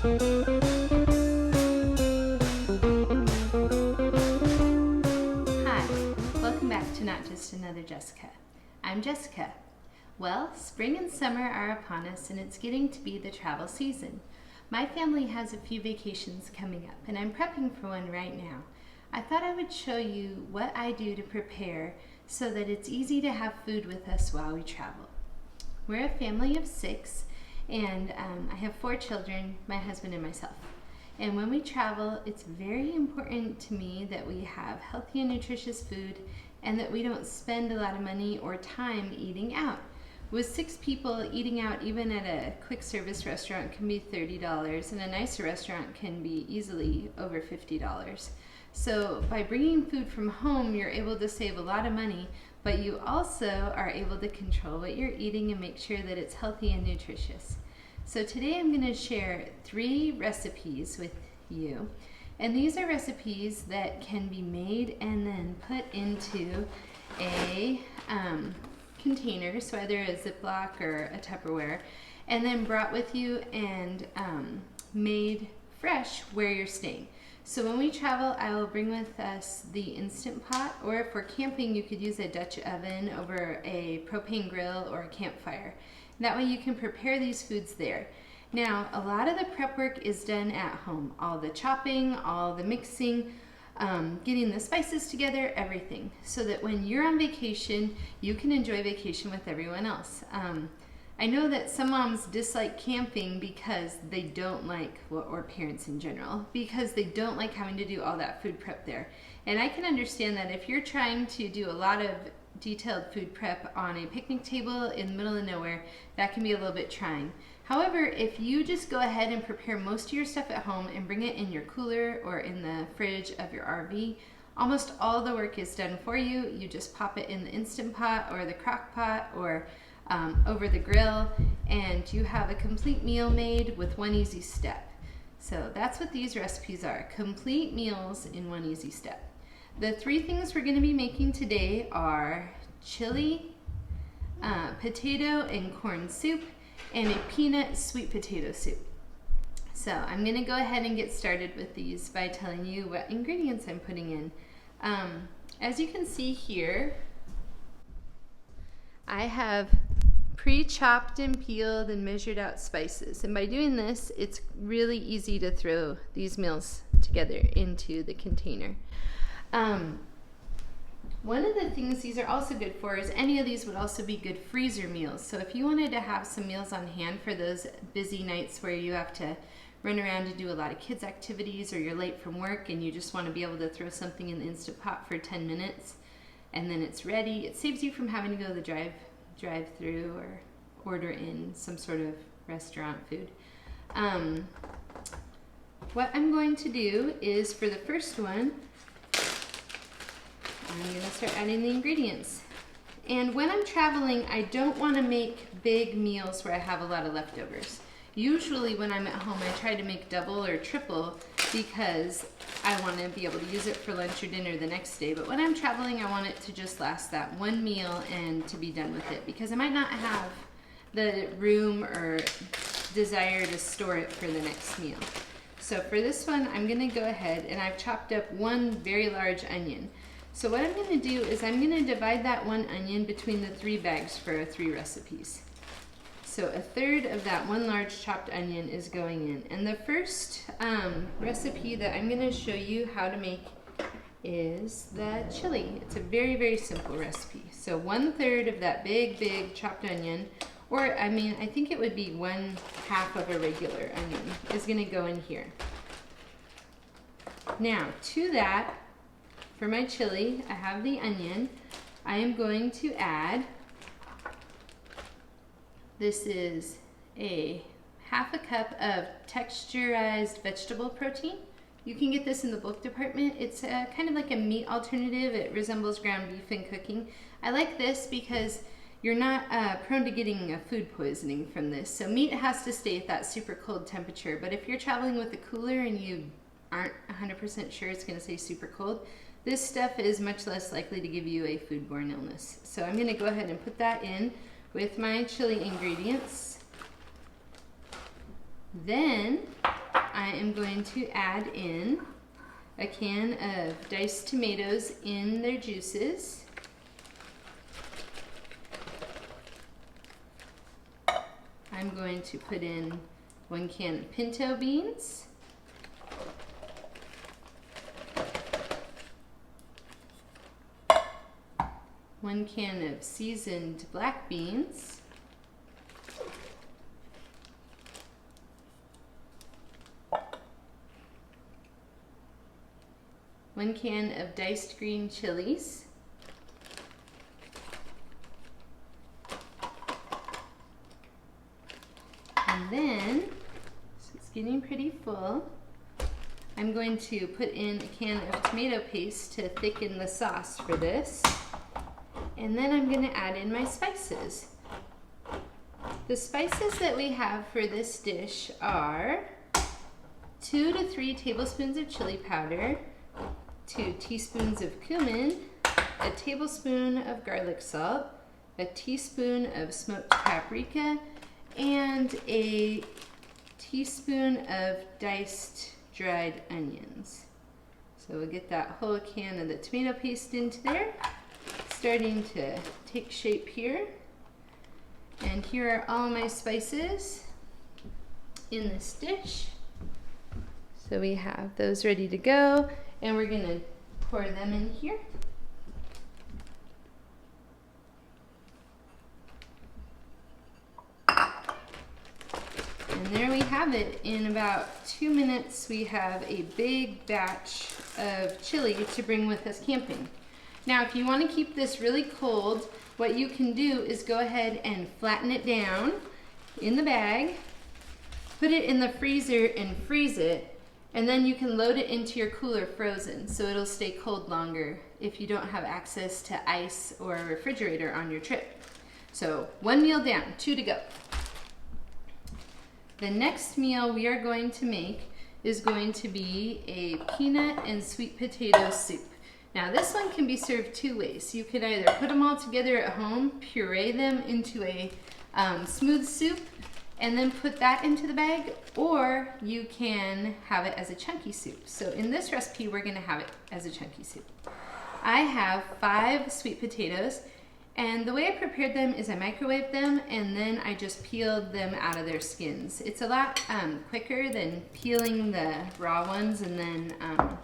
Hi, welcome back to Not Just Another Jessica. I'm Jessica. Well, spring and summer are upon us and it's getting to be the travel season. My family has a few vacations coming up and I'm prepping for one right now. I thought I would show you what I do to prepare so that it's easy to have food with us while we travel. We're a family of 6 and I have 4 children, my husband and myself. And when we travel, it's very important to me that we have healthy and nutritious food and that we don't spend a lot of money or time eating out. With 6 people, eating out even at a quick service restaurant can be $30 and a nicer restaurant can be easily over $50. So by bringing food from home, you're able to save a lot of money, but you also are able to control what you're eating and make sure that it's healthy and nutritious. So today I'm going to share 3 recipes with you, and these are recipes that can be made and then put into a container, so either a Ziploc or a Tupperware, and then brought with you and made fresh where you're staying. So when we travel, I will bring with us the Instant Pot, or if we're camping, you could use a Dutch oven over a propane grill or a campfire. That way you can prepare these foods there. Now, a lot of the prep work is done at home. All the chopping, all the mixing, getting the spices together, everything. So that when you're on vacation, you can enjoy vacation with everyone else. I know that some moms dislike camping because they don't like, well, or parents in general, because they don't like having to do all that food prep there. And I can understand that if you're trying to do a lot of detailed food prep on a picnic table in the middle of nowhere, that can be a little bit trying. However, if you just go ahead and prepare most of your stuff at home and bring it in your cooler or in the fridge of your RV, almost all the work is done for you. You just pop it in the Instant Pot or the crock pot or over the grill, and you have a complete meal made with one easy step. So that's what these recipes are, complete meals in one easy step. The 3 things we're going to be making today are chili, potato and corn soup, and a peanut sweet potato soup. So I'm going to go ahead and get started with these by telling you what ingredients I'm putting in. As you can see here, I have pre-chopped and peeled and measured out spices, and by doing this, it's really easy to throw these meals together into the container. One of the things these are also good for is any of these would also be good freezer meals. So if you wanted to have some meals on hand for those busy nights where you have to run around to do a lot of kids activities, or you're late from work and you just want to be able to throw something in the Instant Pot for 10 minutes and then it's ready, it saves you from having to go to the drive-through or order in some sort of restaurant food. What I'm going to do is, for the first one, I'm going to start adding the ingredients. And when I'm traveling, I don't want to make big meals where I have a lot of leftovers. Usually when I'm at home, I try to make double or triple because I want to be able to use it for lunch or dinner the next day. But when I'm traveling, I want it to just last that one meal and to be done with it, because I might not have the room or desire to store it for the next meal. So for this one, I'm going to go ahead and I've chopped up 1 very large onion. So what I'm going to do is I'm going to divide that 1 onion between the 3 bags for 3 recipes. So 1/3 of that 1 large chopped onion is going in. And the first recipe that I'm going to show you how to make is the chili. It's a very, very simple recipe. So 1/3 of that big chopped onion, or I mean, I think it would be 1/2 of a regular onion, is going to go in here. Now to that, for my chili, I have the onion. I am going to add, this is a 1/2 cup of texturized vegetable protein. You can get this in the bulk department. It's kind of like a meat alternative. It resembles ground beef in cooking. I like this because you're not prone to getting food poisoning from this. So meat has to stay at that super cold temperature, but if you're traveling with a cooler and you aren't 100% sure it's going to stay super cold, this stuff is much less likely to give you a foodborne illness. So I'm going to go ahead and put that in with my chili ingredients. Then am going to add in a can of diced tomatoes in their juices. I'm going to put in 1 can of pinto beans. One can of seasoned black beans. One can of diced green chilies. And then, so it's getting pretty full, I'm going to put in a can of tomato paste to thicken the sauce for this. And then I'm going to add in my spices. The spices that we have for this dish are 2 to 3 tablespoons of chili powder, 2 teaspoons of cumin, a tablespoon of garlic salt, a teaspoon of smoked paprika, and a teaspoon of diced dried onions. So we'll get that whole can of the tomato paste into there. Starting to take shape here. And here are all my spices in this dish. So we have those ready to go, and we're going to pour them in here. And there we have it. In about 2 minutes, we have a big batch of chili to bring with us camping. Now, if you want to keep this really cold, what you can do is go ahead and flatten it down in the bag, put it in the freezer and freeze it, and then you can load it into your cooler frozen, so it'll stay cold longer if you don't have access to ice or a refrigerator on your trip. So 1 meal down, 2 to go. The next meal we are going to make is going to be a peanut and sweet potato soup. Now this one can be served 2 ways. You can either put them all together at home, puree them into a smooth soup, and then put that into the bag, or you can have it as a chunky soup. So in this recipe, we're gonna have it as a chunky soup. I have 5 sweet potatoes, and the way I prepared them is I microwaved them, and then I just peeled them out of their skins. It's a lot quicker than peeling the raw ones and then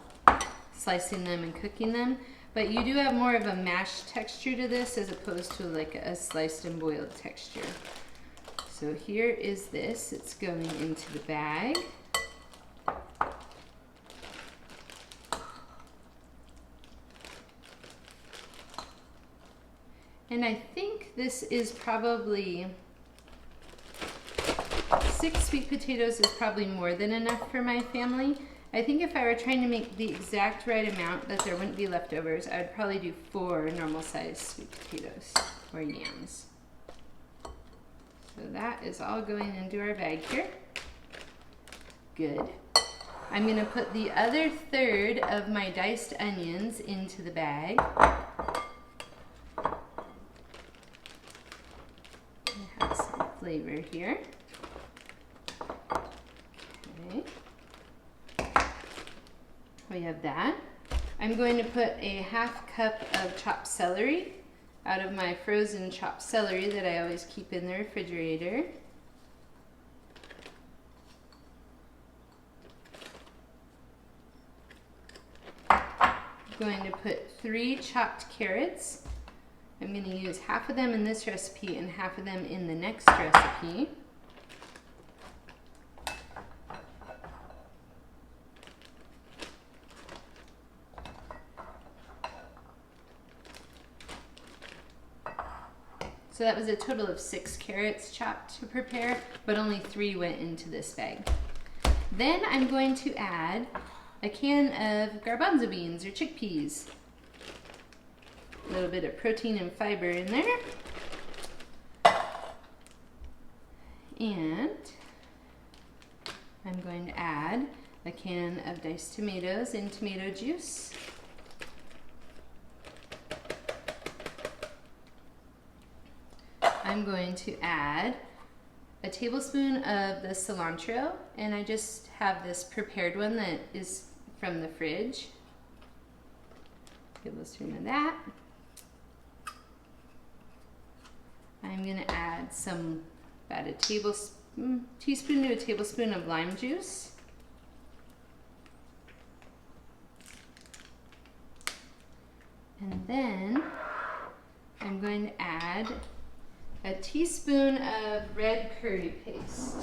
slicing them and cooking them, but you do have more of a mashed texture to this as opposed to like a sliced and boiled texture. So here is this, it's going into the bag. And I think this is probably 6 sweet potatoes is probably more than enough for my family. I think if I were trying to make the exact right amount that there wouldn't be leftovers, I would probably do 4 normal sized sweet potatoes or yams. So that is all going into our bag here. Good. I'm going to put the other third of my diced onions into the bag. I have some flavor here. Okay. We have that. I'm going to put a 1/2 cup of chopped celery out of my frozen chopped celery that I always keep in the refrigerator. I'm going to put 3 chopped carrots. I'm going to use 1/2 of them in this recipe and 1/2 of them in the next recipe. So that was a total of 6 carrots chopped to prepare, but only 3 went into this bag. Then I'm going to add a can of garbanzo beans or chickpeas. A little bit of protein and fiber in there. And I'm going to add a can of diced tomatoes and tomato juice. I'm going to add a tablespoon of the cilantro, and I just have this prepared one that is from the fridge. Tablespoon of that. I'm gonna add about a teaspoon to a tablespoon of lime juice. And then I'm going to add a teaspoon of red curry paste.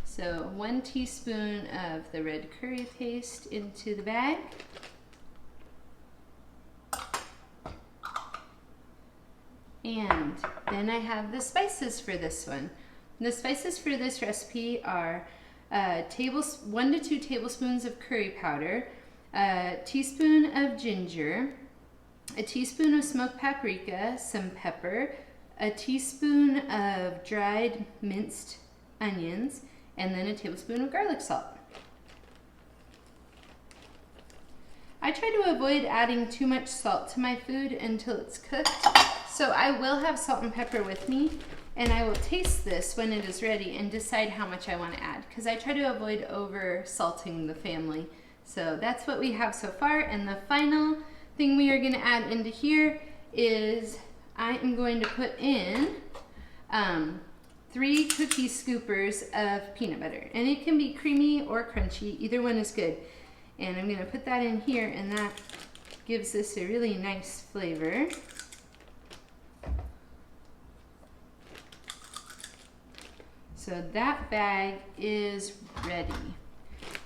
So 1 teaspoon of the red curry paste into the bag. And then I have the spices for this one. The spices for this recipe are 1 to 2 tablespoons of curry powder, a teaspoon of ginger, a teaspoon of smoked paprika, some pepper, a teaspoon of dried minced onions, and then a tablespoon of garlic salt. I try to avoid adding too much salt to my food until it's cooked, so I will have salt and pepper with me, and I will taste this when it is ready and decide how much I want to add, because I try to avoid over salting the family. So that's what we have so far, and the final thing we are going to add into here is I am going to put in 3 cookie scoopers of peanut butter, and it can be creamy or crunchy, either one is good. And I'm going to put that in here, and that gives this a really nice flavor. So that bag is ready.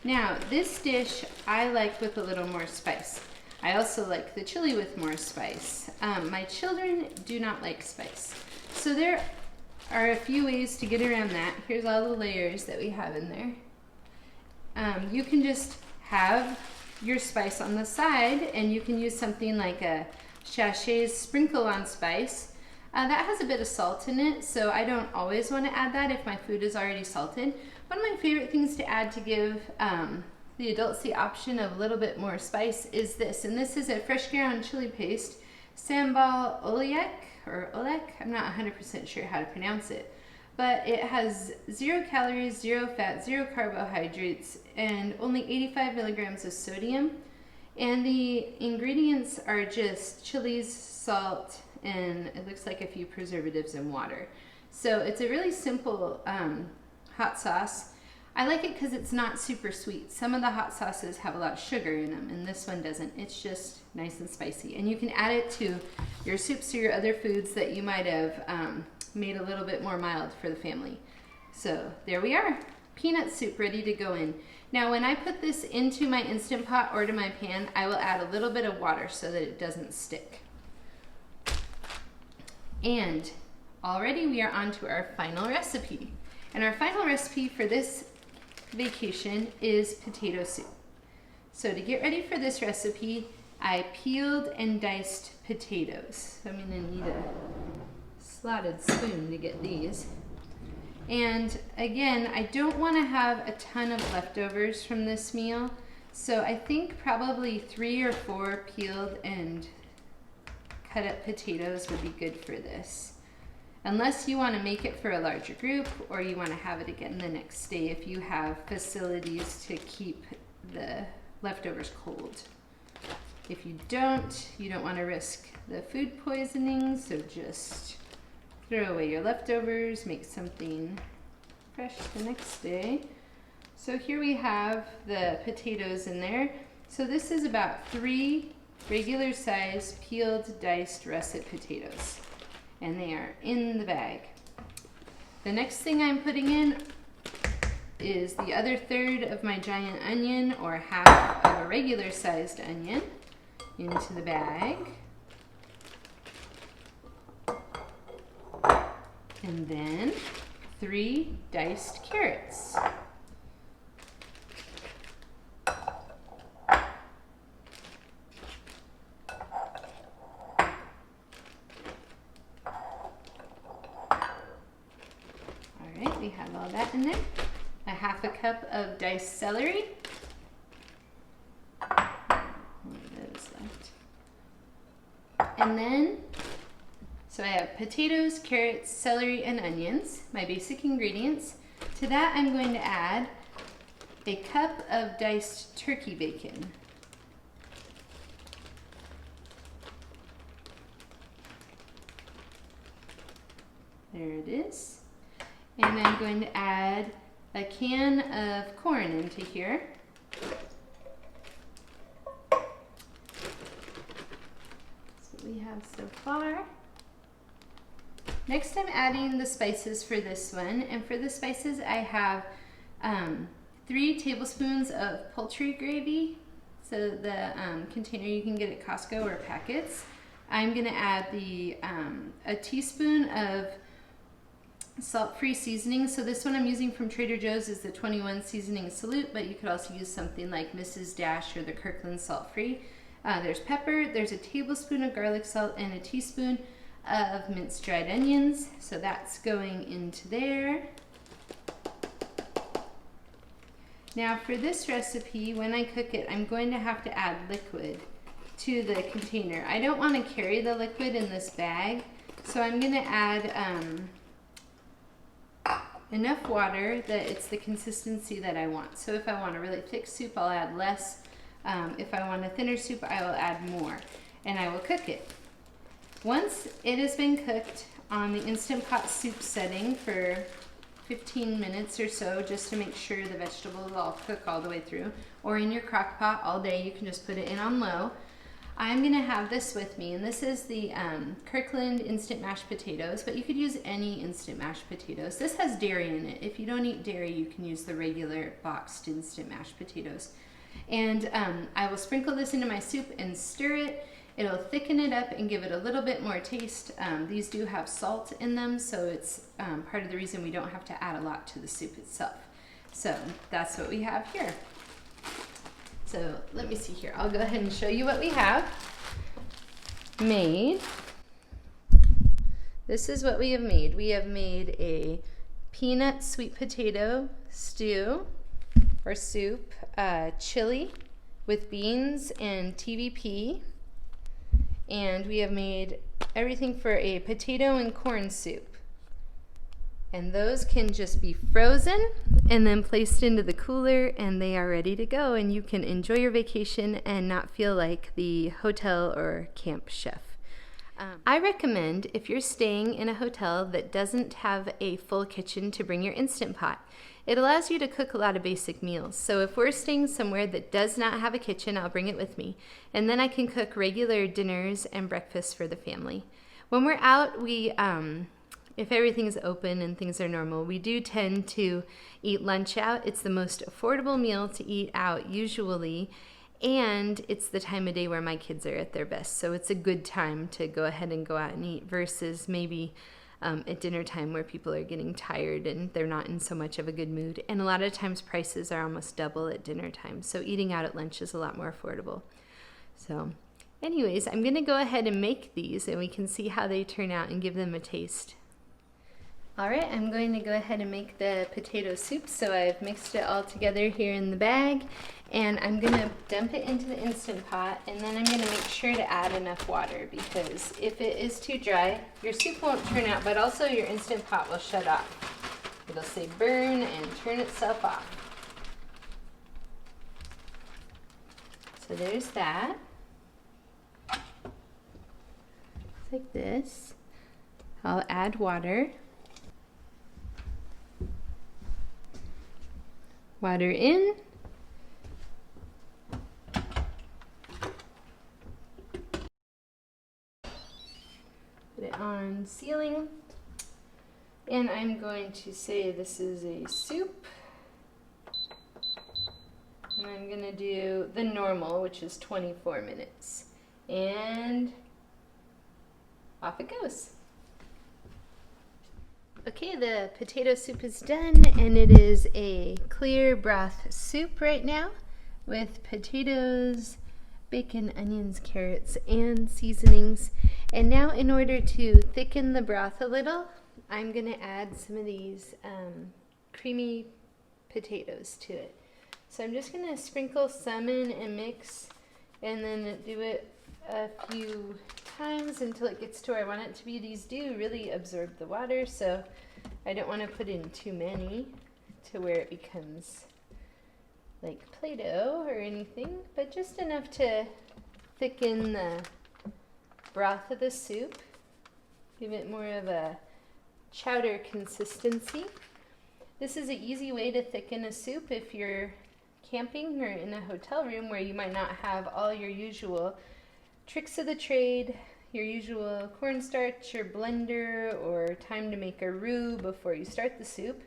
Now, this dish I like with a little more spice. I also like the chili with more spice. My children do not like spice. So there are a few ways to get around that. Here's all the layers that we have in there. You can just have your spice on the side, and you can use something like a sachet sprinkle on spice. That has a bit of salt in it, so I don't always want to add that if my food is already salted. One of my favorite things to add to give the adults the option of a little bit more spice is this, and this is a fresh ground chili paste, sambal oelek, I'm not 100% sure how to pronounce it, but it has 0 calories, 0 fat, 0 carbohydrates, and only 85 milligrams of sodium. And the ingredients are just chilies, salt, and it looks like a few preservatives and water. So it's a really simple hot sauce. I like it because it's not super sweet. Some of the hot sauces have a lot of sugar in them, and this one doesn't. It's just nice and spicy. And you can add it to your soups or your other foods that you might have made a little bit more mild for the family. So there we are, peanut soup ready to go in. Now when I put this into my Instant Pot or to my pan, I will add a little bit of water so that it doesn't stick. And already we are on to our final recipe. And our final recipe for this vacation is potato soup. So to get ready for this recipe, I peeled and diced potatoes. So I'm gonna need a slotted spoon to get these. And again, I don't want to have a ton of leftovers from this meal, so I think probably 3 or 4 peeled and cut up potatoes would be good for this. Unless you want to make it for a larger group, or you want to have it again the next day if you have facilities to keep the leftovers cold. If you don't want to risk the food poisoning, so just throw away your leftovers, make something fresh the next day. So here we have the potatoes in there. So this is about 3 regular size peeled, diced russet potatoes, and they are in the bag. The next thing I'm putting in is the other third of my giant onion, or half of a regular sized onion, into the bag. And then 3 diced carrots. Alright, we have all that in there. A half a cup of diced celery. One of those left. And then So I have potatoes, carrots, celery, and onions, my basic ingredients. To that I'm going to add a cup of diced turkey bacon. There it is. And I'm going to add a can of corn into here. That's what we have so far. Next I'm adding the spices for this one, and for the spices I have 3 tablespoons of poultry gravy, so the container you can get at Costco or packets. I'm going to add a teaspoon of salt-free seasoning. So this one I'm using from Trader Joe's is the 21 seasoning salute, but you could also use something like Mrs. Dash or the Kirkland salt-free. There's pepper, there's a tablespoon of garlic salt, and a teaspoon of minced dried onions. So that's going into there. Now for this recipe, when I cook it, I'm going to have to add liquid to the container. I don't want to carry the liquid in this bag, so I'm going to add enough water that it's the consistency that I want. So if I want a really thick soup, I'll add less. If I want a thinner soup, I will add more, and I will cook it. Once it has been cooked on the Instant Pot soup setting for 15 minutes or so, just to make sure the vegetables all cook all the way through, or in your crock pot all day, you can just put it in on low. I'm gonna have this with me, and this is the Kirkland instant mashed potatoes, but you could use any instant mashed potatoes. This has dairy in it. If you don't eat dairy, you can use the regular boxed instant mashed potatoes. And I will sprinkle this into my soup and stir it. It'll thicken it up and give it a little bit more taste. These do have salt in them, so it's part of the reason we don't have to add a lot to the soup itself. So that's what we have here. So let me see here. I'll go ahead and show you what we have made. This is what we have made. We have made a peanut sweet potato stew or soup, chili with beans and TVP. And we have made everything for a potato and corn soup. And those can just be frozen and then placed into the cooler, and they are ready to go, and you can enjoy your vacation and not feel like the hotel or camp chef. I recommend, if you're staying in a hotel that doesn't have a full kitchen, to bring your Instant Pot. It allows you to cook a lot of basic meals. So if we're staying somewhere that does not have a kitchen, I'll bring it with me. And then I can cook regular dinners and breakfasts for the family. When we're out, if everything's open and things are normal, we do tend to eat lunch out. It's the most affordable meal to eat out usually, and it's the time of day where my kids are at their best. So it's a good time to go ahead and go out and eat versus maybe at dinner time where people are getting tired and they're not in so much of a good mood. And a lot of times prices are almost double at dinner time. So eating out at lunch is a lot more affordable. So anyways, I'm going to go ahead and make these, and we can see how they turn out and give them a taste. Alright, I'm going to go ahead and make the potato soup. So I've mixed it all together here in the bag, and I'm going to dump it into the Instant Pot, and then I'm going to make sure to add enough water, because if it is too dry, your soup won't turn out, but also your Instant Pot will shut off. It'll say burn and turn itself off. So there's that. Like this. I'll add water. Water in. Put it on sealing. And I'm going to say this is a soup. And I'm going to do the normal, which is 24 minutes. And off it goes. Okay, the potato soup is done, and it is a clear broth soup right now with potatoes, bacon, onions, carrots, and seasonings. And now, in order to thicken the broth a little, I'm going to add some of these creamy potatoes to it. So I'm just going to sprinkle some in and mix, and then do it a few times until it gets to where I want it to be. These do really absorb the water, so I don't want to put in too many to where it becomes like Play-Doh or anything, but just enough to thicken the broth of the soup, give it more of a chowder consistency. This is an easy way to thicken a soup if you're camping or in a hotel room where you might not have all your usual tricks of the trade, your usual cornstarch or blender, or time to make a roux before you start the soup.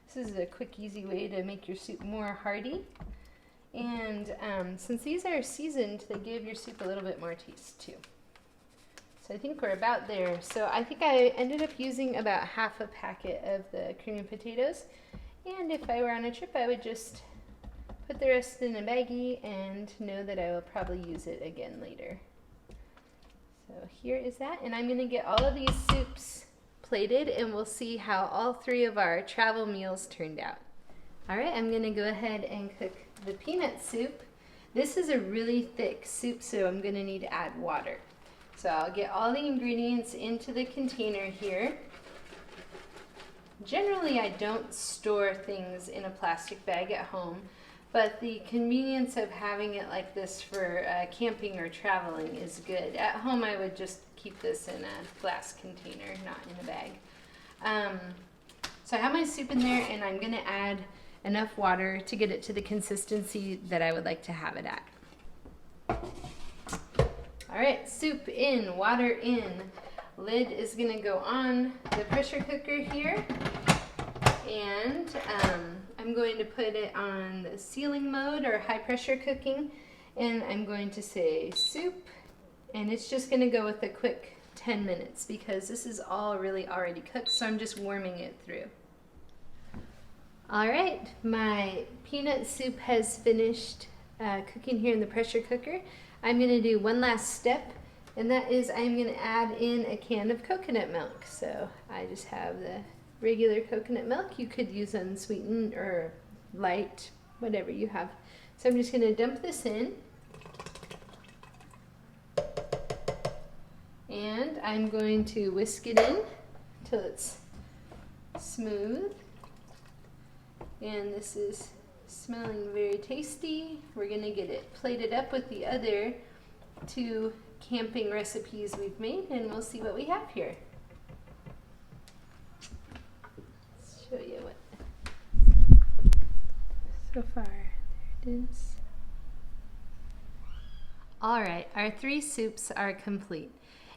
This is a quick, easy way to make your soup more hearty. And since these are seasoned, they give your soup a little bit more taste too. So I think we're about there. So I think I ended up using about half a packet of the creamy potatoes. And if I were on a trip, I would just put the rest in a baggie and know that I will probably use it again later. So here is that, and I'm going to get all of these soups plated, and we'll see how all three of our travel meals turned out. All right, I'm going to go ahead and cook the peanut soup. This is a really thick soup, so I'm going to need to add water. So I'll get all the ingredients into the container here. Generally, I don't store things in a plastic bag at home, but the convenience of having it like this for camping or traveling is good. At home, I would just keep this in a glass container, not in a bag. So I have my soup in there, and I'm going to add enough water to get it to the consistency that I would like to have it at. All right, soup in, water in. Lid is going to go on the pressure cooker here, and I'm going to put it on the sealing mode or high pressure cooking, and I'm going to say soup, and it's just going to go with a quick 10 minutes because this is all really already cooked, so I'm just warming it through. All right, my peanut soup has finished cooking here in the pressure cooker. I'm going to do one last step, and that is I'm going to add in a can of coconut milk. So I just have the regular coconut milk. You could use unsweetened or light, whatever you have. So I'm just going to dump this in, and I'm going to whisk it in until it's smooth. And this is smelling very tasty. We're going to get it plated up with the other two camping recipes we've made, and we'll see what we have here. Let's show you what so far. There it is. All right, our three soups are complete,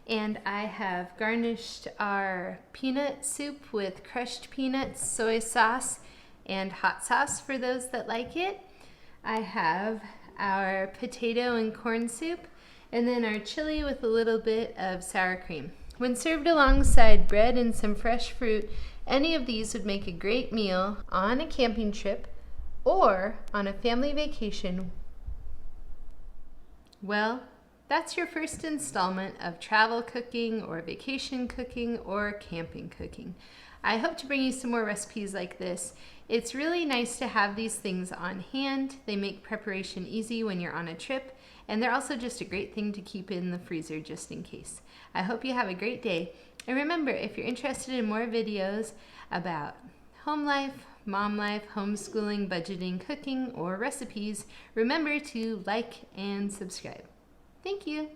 and I have garnished our peanut soup with crushed peanuts, soy sauce, and hot sauce for those that like it. I have our potato and corn soup, and then our chili with a little bit of sour cream. When served alongside bread and some fresh fruit, any of these would make a great meal on a camping trip or on a family vacation. Well, that's your first installment of travel cooking or vacation cooking or camping cooking. I hope to bring you some more recipes like this. It's really nice to have these things on hand. They make preparation easy when you're on a trip, and they're also just a great thing to keep in the freezer just in case. I hope you have a great day. And remember, if you're interested in more videos about home life, mom life, homeschooling, budgeting, cooking, or recipes, remember to like and subscribe. Thank you.